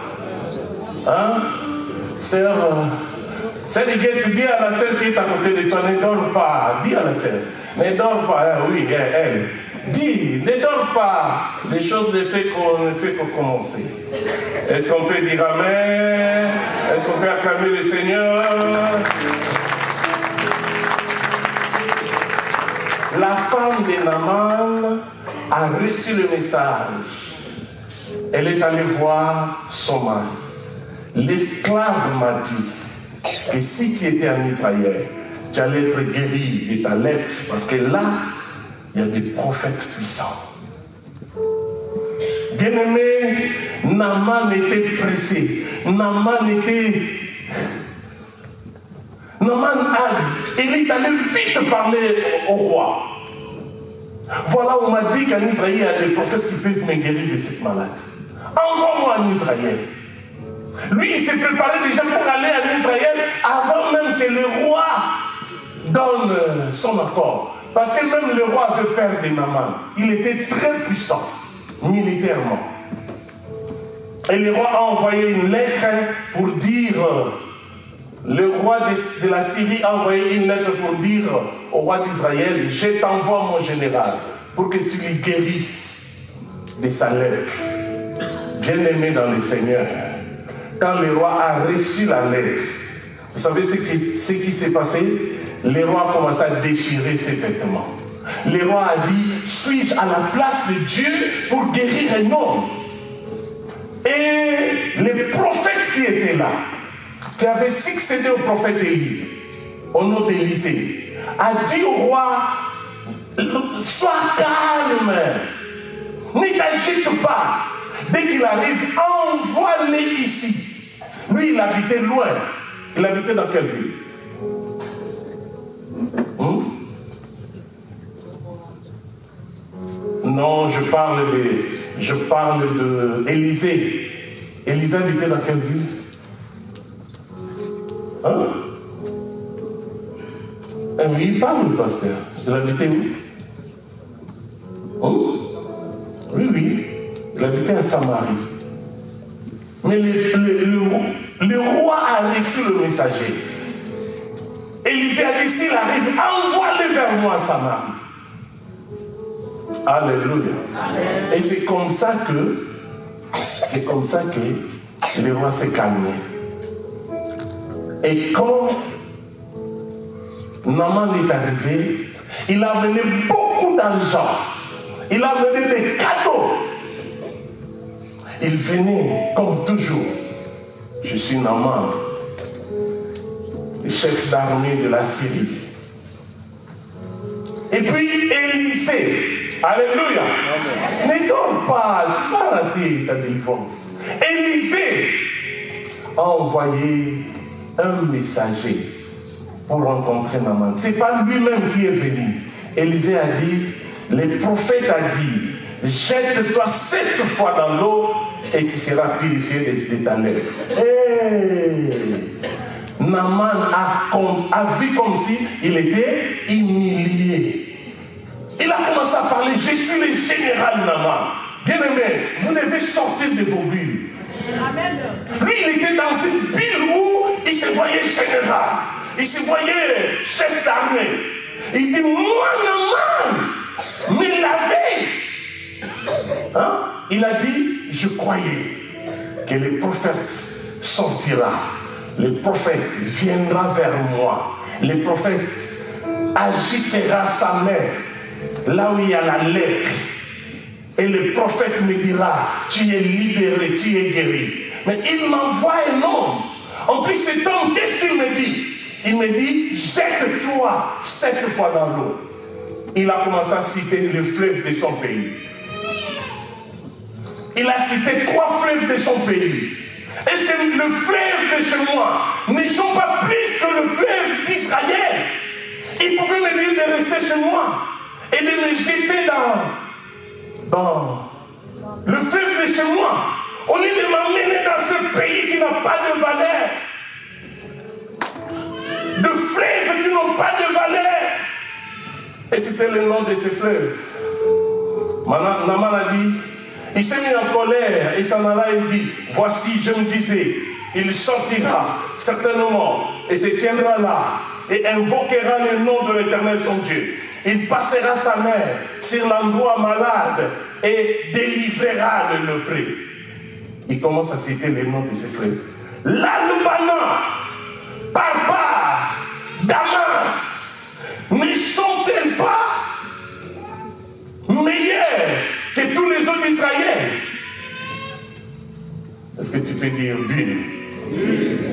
Hein? Sœur, Guette, dis à la sœur qui est à côté de toi, ne dors pas. Dis à la sœur, ne dors pas. Oui, elle. Dis, ne dors pas. Les choses ne font que commencer. Est-ce qu'on peut dire amen? Est-ce qu'on peut acclamer le Seigneur? La femme de Naaman a reçu le message. Elle est allée voir son mari. L'esclave m'a dit que si tu étais en Israël, tu allais être guéri de ta lèpre, parce que là, il y a des prophètes puissants. Bien-aimé, Naaman était pressé. Naaman il est allé vite parler au roi. Voilà, on m'a dit qu'en Israël, il y a des prophètes qui peuvent me guérir de cette maladie. Envoie-moi en Israël. Lui, il s'est préparé déjà pour aller en Israël avant même que le roi donne son accord. Parce que même le roi avait peur de Naaman. Il était très puissant, militairement. Et le roi a envoyé une lettre pour dire... Le roi de la Syrie a envoyé une lettre pour dire au roi d'Israël, je t'envoie mon général pour que tu lui guérisses de sa lèpre. Bien-aimé dans le Seigneur, quand le roi a reçu la lettre, vous savez ce qui s'est passé? Le roi a commencé à déchirer ses vêtements. Le roi a dit, suis-je à la place de Dieu pour guérir un homme? Et les prophètes qui étaient là, qui avait succédé au prophète Élie, au nom d'Élisée, a dit au roi, sois calme, ne t'agite pas. Dès qu'il arrive, envoie-les ici. Lui, il habitait loin. Il habitait dans quelle ville? Non, je parle de Élisée. Élisée habitait dans quelle ville? Hein? Oui, il parle, le pasteur. Il habitait où? Oui. Il habitait à Samarie. Mais le roi a reçu le messager. Élisée a dit, s'il arrive, envoie-le vers moi à Samarie. Alléluia. Amen. Et c'est comme ça que le roi s'est calmé. Et quand Naaman est arrivé, Il a amené beaucoup d'argent. Il a amené des cadeaux. Il venait comme toujours. Je suis Naaman, le chef d'armée de la Syrie. Et puis Élisée, alléluia, ne dors pas, tu vas rater ta délivrance. Élisée a envoyé un messager pour rencontrer Naaman. Ce n'est pas lui-même qui est venu. Élisée a dit, le prophète a dit, jette-toi 7 fois dans l'eau et tu seras purifié de ta lèvre. Naaman a vu comme s'il était humilié. Il a commencé à parler, je suis le général Naaman. Bien-aimé, vous devez sortir de vos bulles. Amen. Lui, il était dans une bulle où il se voyait général, il se voyait chef d'armée. Il dit, moi Naaman, mais la veille, il a dit, je croyais que le prophète sortira, le prophète viendra vers moi, le prophète agitera sa main là où il y a la lèpre. Et le prophète me dira, tu es libéré, tu es guéri. Mais il m'envoie un homme. En plus, cet homme, qu'est-ce qu'il me dit? Il me dit, jette-toi 7 fois dans l'eau. Il a commencé à citer le fleuve de son pays. Il a cité 3 fleuves de son pays. Est-ce que le fleuve de chez moi ne sont pas plus que le fleuve d'Israël? Il pouvait me dire de rester chez moi et de me jeter dans le fleuve de chez moi, au lieu de m'amener dans ce pays qui n'a pas de valeur, de fleuves qui n'ont pas de valeur. Écoutez le nom de ces fleuves. Naaman a dit, il s'est mis en colère et s'en alla et dit, voici, je me disais, il sortira certainement et se tiendra là et invoquera le nom de l'Éternel son Dieu. Il passera sa main sur l'endroit malade et délivrera le lépreux. Il commence à citer les noms de ses fleuves. L'Albana, Parpar, Damas, ne sont-elles pas meilleures que tous les autres d'Israël? Est-ce que tu peux dire bulle?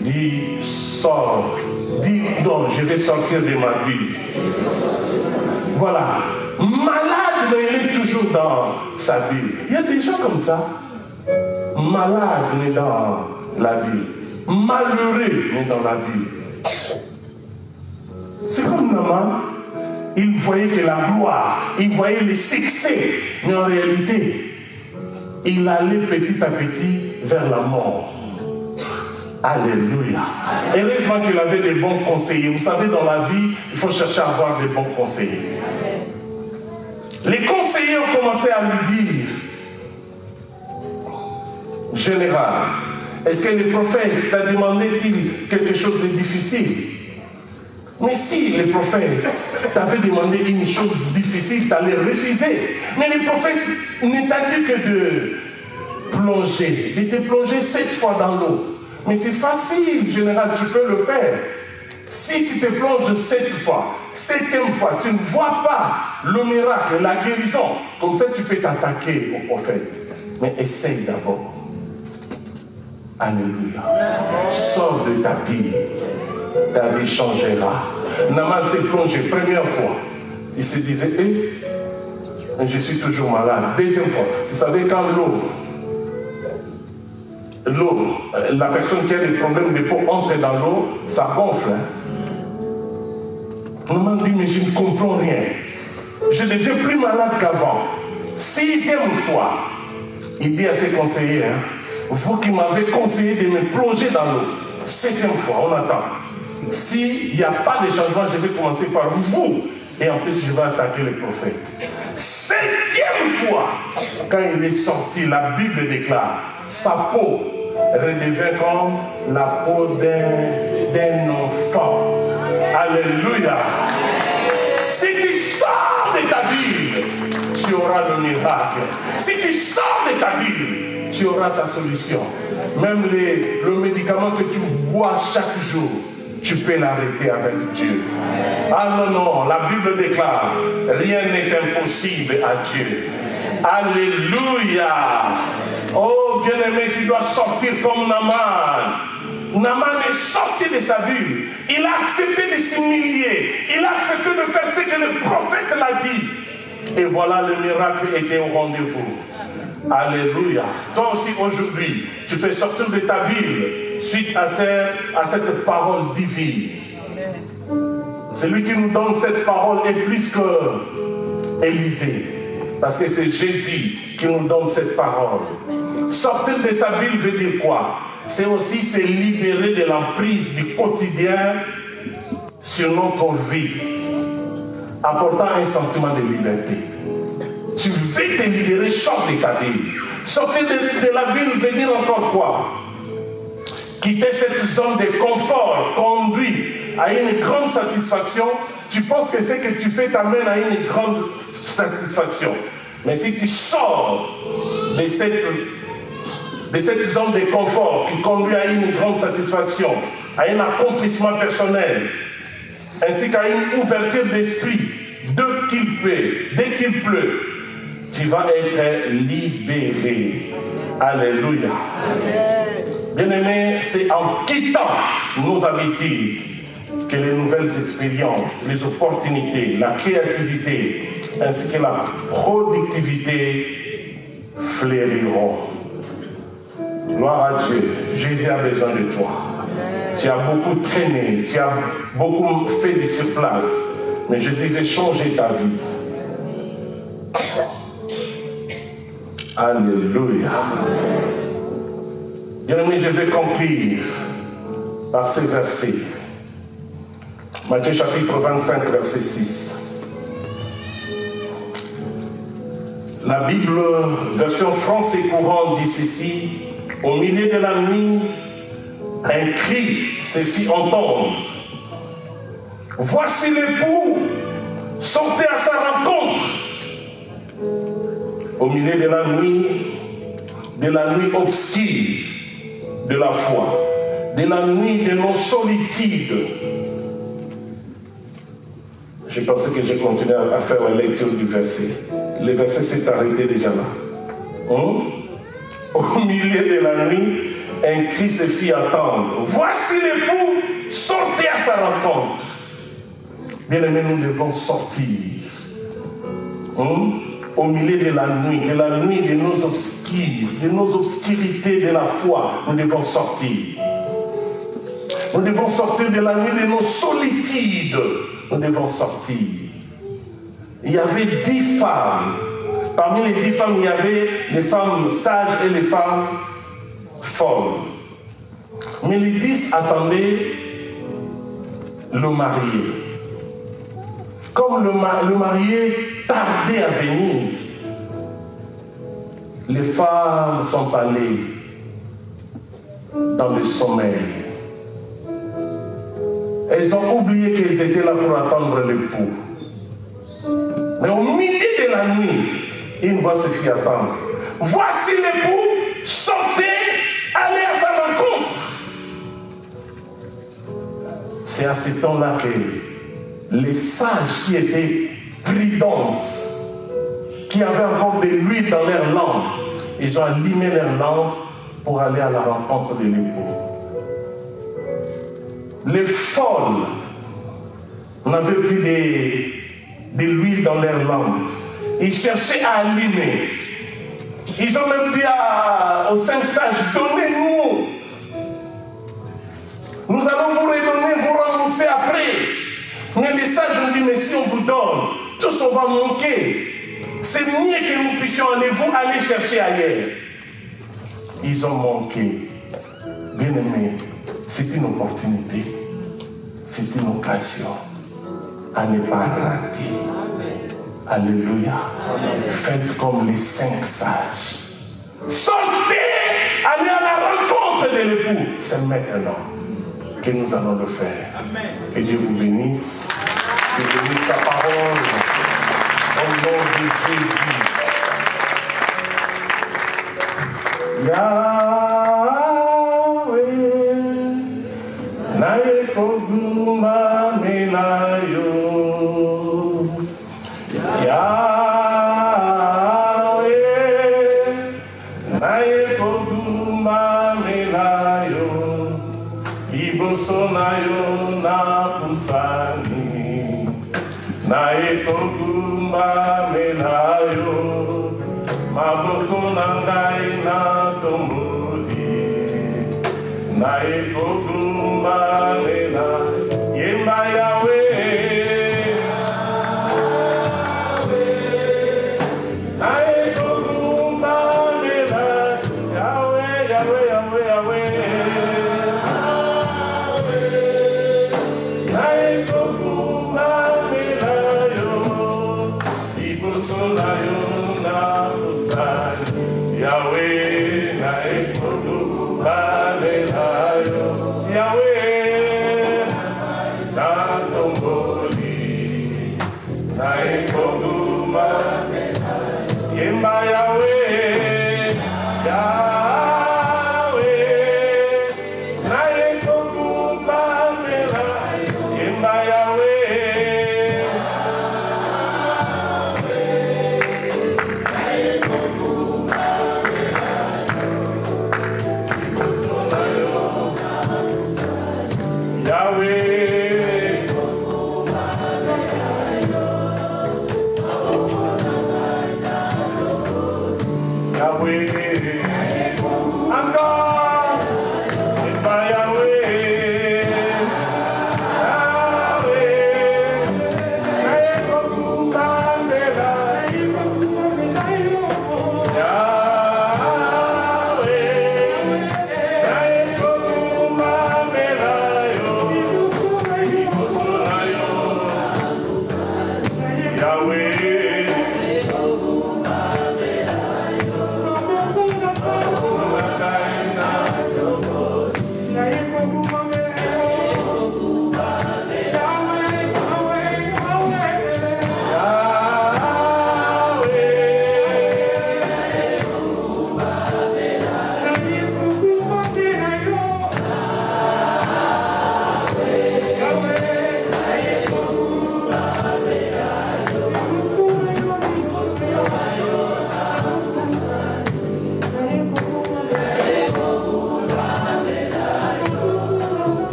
Dis, sors. Dis, non, je vais sortir de ma bulle. Voilà. Malade, mais il est toujours dans sa bulle. Il y a des gens comme ça. Malade, mais dans la bulle. Malheureux, mais dans la bulle. C'est comme Naaman. Il voyait que la gloire, il voyait le succès. Mais en réalité, il allait petit à petit vers la mort. Alléluia. Heureusement qu'il avait des bons conseillers. Vous savez, dans la vie, il faut chercher à avoir des bons conseillers. Les conseillers ont commencé à lui dire, général, est-ce que le prophète t'a demandé-t-il quelque chose de difficile? Mais si le prophète t'avait demandé une chose difficile, t'allais refuser. Mais le prophète ne t'a dit que de plonger, de te plonger 7 fois dans l'eau. Mais c'est facile, général, tu peux le faire. Si tu te plonges 7 fois, 7e fois, tu ne vois pas le miracle, la guérison, comme ça tu peux t'attaquer au prophète. Mais essaye d'abord. Alléluia. Sors de ta vie. Ta vie changera. Naaman s'est plongé première fois. Il se disait, je suis toujours malade. Deuxième fois, vous savez, quand l'eau, la personne qui a des problèmes de peau entre dans l'eau, ça gonfle. Naaman dit, mais je ne comprends rien. Je deviens plus malade qu'avant. 6e fois, il dit à ses conseillers, vous qui m'avez conseillé de me plonger dans l'eau, 7e fois, on attend. S'il n'y a pas de changement, je vais commencer par vous. Et en plus, je vais attaquer le prophète. 7e fois, quand il est sorti, la Bible déclare, sa peau redevient comme la peau d'un enfant. Alléluia. Si tu sors de ta Bible, tu auras le miracle. Si tu sors de ta Bible, tu auras ta solution. Même le médicament que tu bois chaque jour, tu peux l'arrêter avec Dieu. Ah non, non, la Bible déclare, rien n'est impossible à Dieu. Alléluia. Oh bien-aimé, tu dois sortir comme Naaman. Naaman est sorti de sa bulle. Il a accepté de s'humilier. Il a accepté de faire ce que le prophète l'a dit. Et voilà, le miracle était au rendez-vous. Alléluia. Toi aussi aujourd'hui, tu peux sortir de ta Bible suite à cette parole divine. Celui qui nous donne cette parole est plus que Élisée. Parce que c'est Jésus qui nous donne cette parole. Sortir de sa Bible veut dire quoi? C'est aussi se libérer de l'emprise du quotidien sur notre vie, apportant un sentiment de liberté. Tu veux te libérer, sors de ta Bible. Sortir de la Bible veut dire encore quoi? Quitter cette zone de confort conduit à une grande satisfaction. Tu penses que ce que tu fais t'amène à une grande satisfaction. Mais si tu sors de cette zone de confort qui conduit à une grande satisfaction, à un accomplissement personnel, ainsi qu'à une ouverture d'esprit, dès qu'il pleut, tu vas être libéré. Alléluia. Bien-aimé, c'est en quittant nos habitudes que les nouvelles expériences, les opportunités, la créativité, ainsi que la productivité fleuriront. Gloire à Dieu. Jésus a besoin de toi. Tu as beaucoup traîné, tu as beaucoup fait de sur place, mais Jésus veut changer ta vie. Alléluia. Bien-aimé, je vais conclure par ce verset. Matthieu chapitre 25, verset 6. La Bible, version français courant, dit ceci: au milieu de la nuit, un cri se fit entendre. Voici l'époux, sortez à sa rencontre. Au milieu de la nuit obscure de la foi, de la nuit de nos solitudes. Je pensais que je continuais à faire la lecture du verset. Le verset s'est arrêté déjà là. Au milieu de la nuit, un cri se fit entendre. Voici l'époux, sortez à sa rencontre. Bien-aimés, nous devons sortir. Au milieu de la nuit de nos obscurités de la foi, nous devons sortir. Nous devons sortir de la nuit de nos solitudes. Nous devons sortir. Il y avait 10 femmes. Parmi les 10 femmes, il y avait les femmes sages et les femmes folles. Mais les 10 attendaient le marié. Comme le marié tardait à venir, les femmes sont allées dans le sommeil. Elles ont oublié qu'elles étaient là pour attendre l'époux. Mais au milieu de la nuit, une voix se fit attendre. Voici l'époux, sortez, allez à sa rencontre. C'est à ce temps-là que les sages qui étaient prudentes, qui avaient encore de l'huile dans leur langue, ils ont allumé leur langue pour aller à la rencontre de l'époux. Les folles n'avaient plus de l'huile dans leur langue. Ils cherchaient à allumer. Ils ont même dit aux 5 sages, donnez-nous. Nous allons vous redonner, vous rembourser après. Mais les sages ont dit, mais si on vous donne, tous on va manquer. C'est mieux que nous puissions aller, vous allez chercher ailleurs. Ils ont manqué. Bien-aimés, c'est une opportunité. C'est une occasion à ne pas rater. Alléluia. Amen. Faites comme les 5 sages. Sortez, allez à la rencontre de l'époux. C'est maintenant que nous allons le faire. Amen. Que Dieu vous bénisse. Que Dieu bénisse sa parole. Au nom de Jésus. Yahweh, Naïkogu.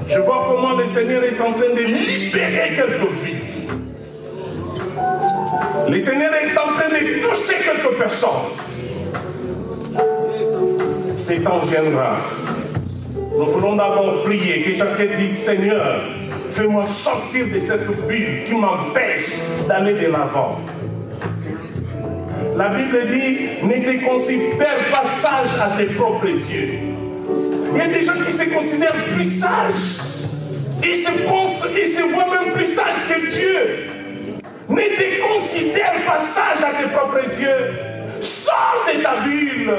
Je vois comment le Seigneur est en train de libérer quelques vies. Le Seigneur est en train de toucher quelques personnes. Ce temps viendra. Nous voulons d'abord prier, que chacun dise, Seigneur, fais-moi sortir de cette bulle qui m'empêche d'aller de l'avant. La Bible dit, ne te considère pas sage à tes propres yeux. Il y a des gens qui se considèrent plus sages. Ils se pensent, ils se voient même plus sages que Dieu. Ne te considère pas sage à tes propres yeux. Sors de ta bulle.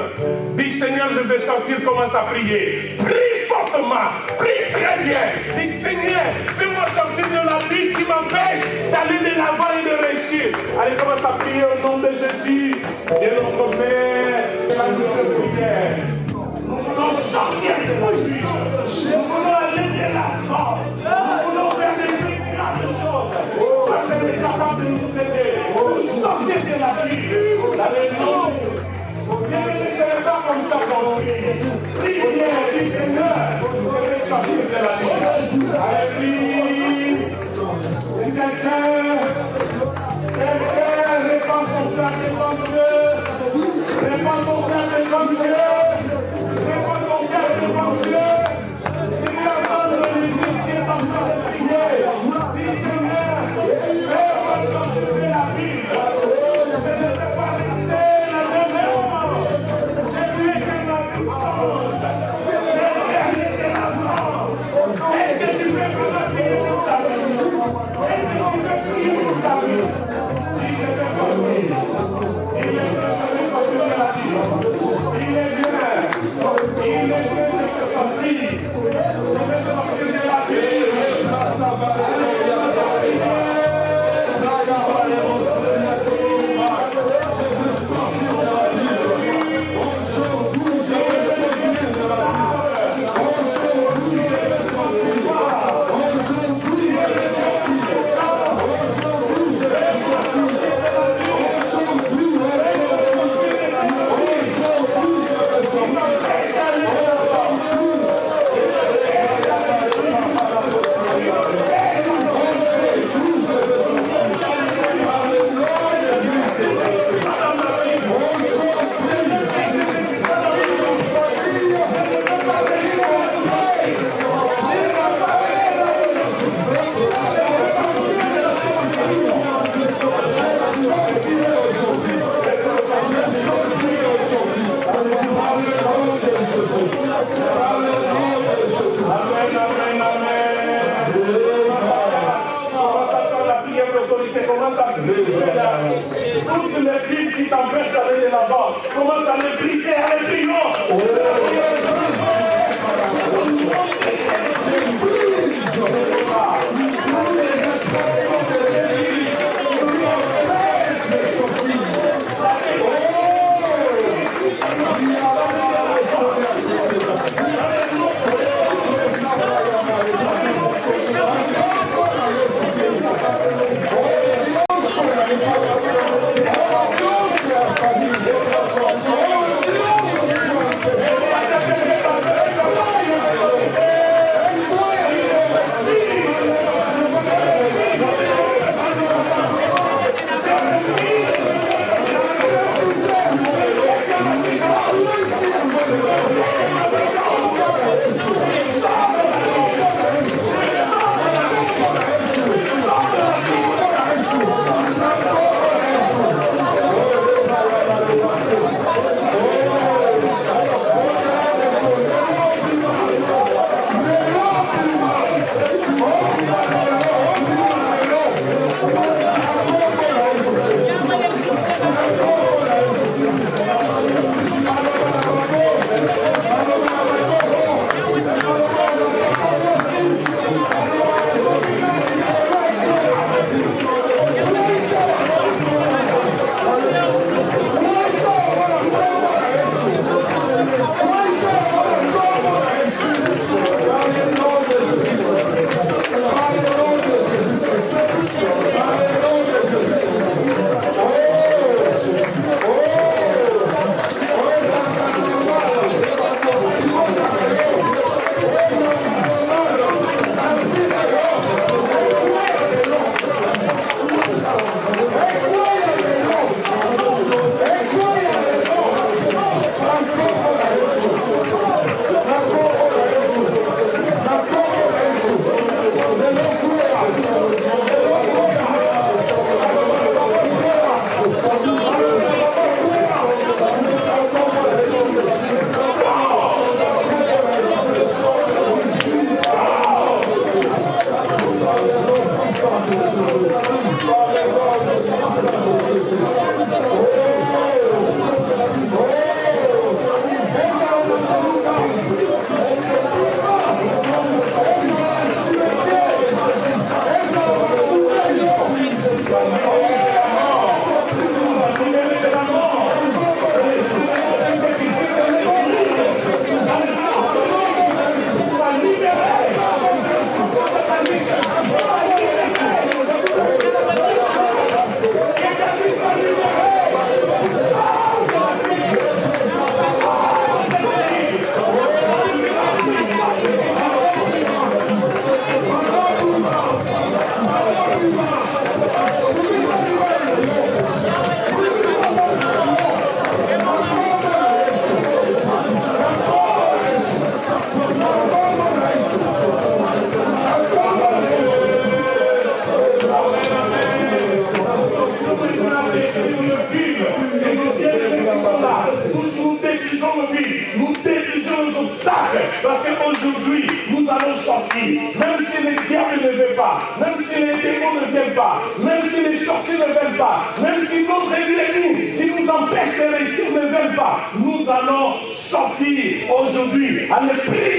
Dis Seigneur, je vais sortir, commence à prier. Prie fortement, prie très bien. Dis Seigneur, fais-moi sortir de la bulle qui m'empêche d'aller de l'avant et de réussir. Allez, commence à prier au nom de Jésus. Et notre Père, la prière. Nous voulons sortir de nos vies. Nous voulons aller de l'avant. Nous voulons faire des grandes choses. Parce que est capable de nous aider. Sortir de la vie. La maison. Ne laissez pas comme ça qu'on prie. Priez, dis Seigneur, je vais sortir de la vie. Allez, si quelqu'un répand son cœur devant Dieu, répand son cœur devant Dieu, répand son cœur devant Dieu, Seigneur, donne l'église qui est en train de prier. Dis Seigneur, fais-moi sortir de la Bible. Je ne peux pas rester la même maison. Je suis que ma puissance. Je vais aller de l'avant. Est-ce que tu veux que ma vie pour ta vie? Est-ce que tu veux prier pour ta vie? Il est bien. Il est bien de se sortir. Il veut sortir de la vie. Toutes les filles qui t'empêchent d'aller de l'avant, commence à les briser, à les prier. aujourd'hui, nous détruisons les obstacles. Parce qu'aujourd'hui, nous allons sortir. Même si les diables ne veulent pas, même si les démons ne viennent pas, même si les sorciers ne veulent pas, même si nos ennemis qui nous empêchent de réussir ne veulent pas, nous allons sortir aujourd'hui à la prison.